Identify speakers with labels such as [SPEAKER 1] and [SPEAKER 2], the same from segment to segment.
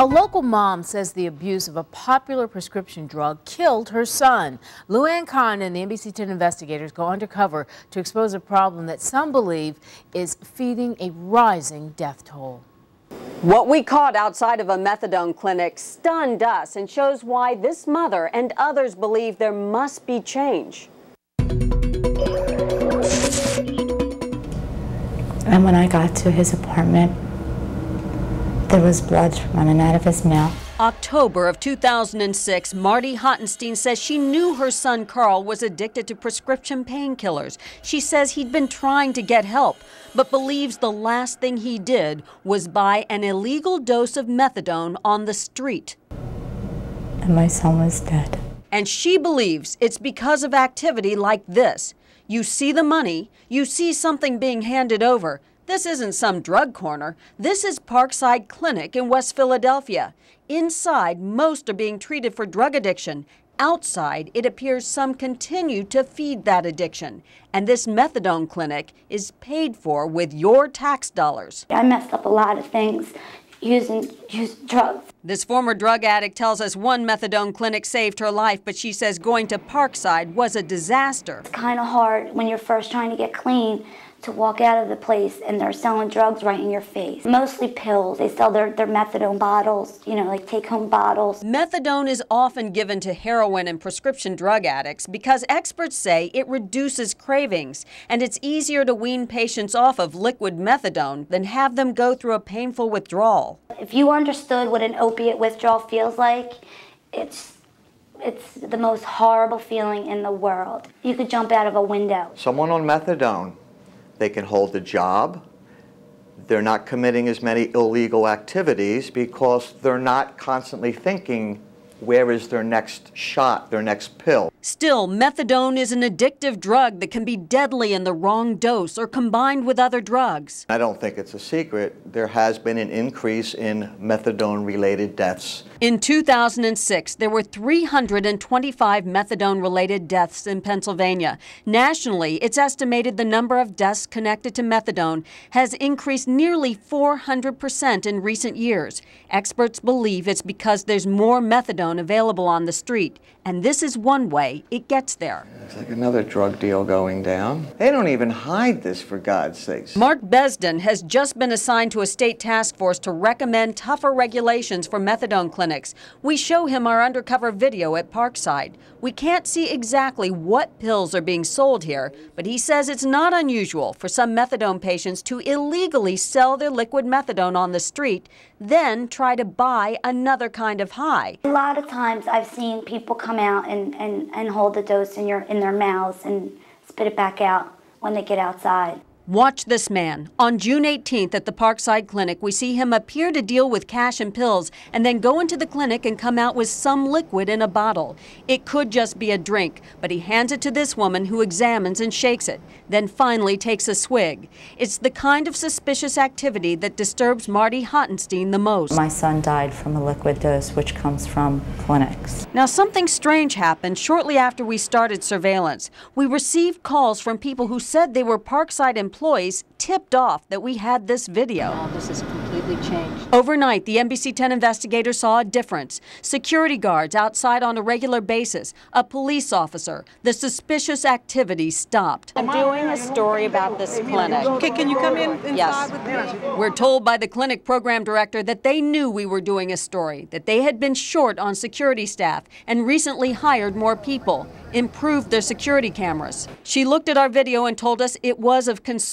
[SPEAKER 1] A local mom says the abuse of a popular prescription drug killed her son. Luann Kahn and the NBC10 investigators go undercover to expose a problem that some believe is feeding a rising death toll.
[SPEAKER 2] What we caught outside of a methadone clinic stunned us and shows why this mother and others believe there must be change.
[SPEAKER 3] And when I got to his apartment, there was blood running out of his mouth.
[SPEAKER 2] October of 2006, Marti Hottenstein says she knew her son Karl was addicted to prescription painkillers. She says he'd been trying to get help, but believes the last thing he did was buy an illegal dose of methadone on the street.
[SPEAKER 3] And my son was dead.
[SPEAKER 2] And she believes it's because of activity like this. You see the money, you see something being handed over. This isn't some drug corner. This is Parkside Clinic in West Philadelphia. Inside, most are being treated for drug addiction. Outside, it appears some continue to feed that addiction. And this methadone clinic is paid for with your tax dollars.
[SPEAKER 4] I messed up a lot of things using drugs.
[SPEAKER 2] This former drug addict tells us one methadone clinic saved her life, but she says going to Parkside was a disaster.
[SPEAKER 4] It's kind of hard when you're first trying to get clean to walk out of the place and they're selling drugs right in your face. Mostly pills. They sell their methadone bottles, you know, like take-home bottles.
[SPEAKER 2] Methadone is often given to heroin and prescription drug addicts because experts say it reduces cravings, and it's easier to wean patients off of liquid methadone than have them go through a painful withdrawal.
[SPEAKER 4] If you understood what an opiate withdrawal feels like, it's the most horrible feeling in the world. You could jump out of a window.
[SPEAKER 5] Someone on methadone, they can hold a job. They're not committing as many illegal activities because they're not constantly thinking, where is their next shot, their next pill?
[SPEAKER 2] Still, methadone is an addictive drug that can be deadly in the wrong dose or combined with other drugs.
[SPEAKER 5] I don't think it's a secret. There has been an increase in methadone-related deaths.
[SPEAKER 2] In 2006, there were 325 methadone-related deaths in Pennsylvania. Nationally, it's estimated the number of deaths connected to methadone has increased nearly 400% in recent years. Experts believe it's because there's more methadone available on the street, and this is one way it gets there.
[SPEAKER 5] It's like another drug deal going down. They don't even hide this, for God's sakes.
[SPEAKER 2] Mark Besden has just been assigned to a state task force to recommend tougher regulations for methadone clinics. We show him our undercover video at Parkside. We can't see exactly what pills are being sold here, but he says it's not unusual for some methadone patients to illegally sell their liquid methadone on the street, then try to buy another kind of high.
[SPEAKER 4] A lot of times I've seen people come out and hold the dose in their mouths and spit it back out when they get outside.
[SPEAKER 2] Watch this man. On June 18th at the Parkside Clinic, we see him appear to deal with cash and pills and then go into the clinic and come out with some liquid in a bottle. It could just be a drink, but he hands it to this woman who examines and shakes it, then finally takes a swig. It's the kind of suspicious activity that disturbs Marti Hottenstein the most.
[SPEAKER 3] My son died from a liquid dose, which comes from clinics.
[SPEAKER 2] Now, something strange happened shortly after we started surveillance. We received calls from people who said they were Parkside employees tipped off that we had this video.
[SPEAKER 1] Oh, this has completely changed.
[SPEAKER 2] Overnight, the NBC10 investigators saw a difference. Security guards outside on a regular basis, a police officer. The suspicious activity stopped. I'm doing a story about this clinic.
[SPEAKER 6] Okay, can you come in inside
[SPEAKER 2] yes.
[SPEAKER 6] with me?
[SPEAKER 2] We're told by the clinic program director that they knew we were doing a story, that they had been short on security staff and recently hired more people, improved their security cameras. She looked at our video and told us it was of concern.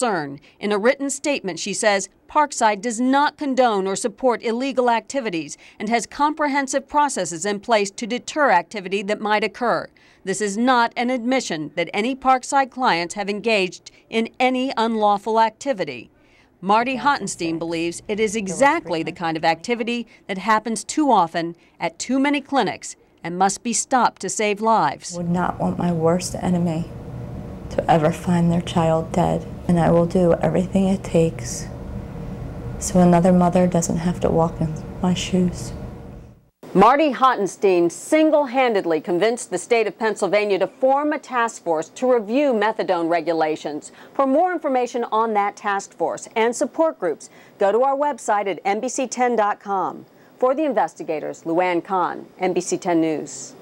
[SPEAKER 2] In a written statement, she says, Parkside does not condone or support illegal activities and has comprehensive processes in place to deter activity that might occur. This is not an admission that any Parkside clients have engaged in any unlawful activity. Marti Hottenstein believes it is exactly the kind of activity that happens too often at too many clinics and must be stopped to save lives.
[SPEAKER 3] I would not want my worst enemy to ever find their child dead, and I will do everything it takes so another mother doesn't have to walk in my shoes.
[SPEAKER 2] Marti Hottenstein single-handedly convinced the state of Pennsylvania to form a task force to review methadone regulations. For more information on that task force and support groups, go to our website at NBC10.com. For the investigators, Luann Kahn, NBC 10 News.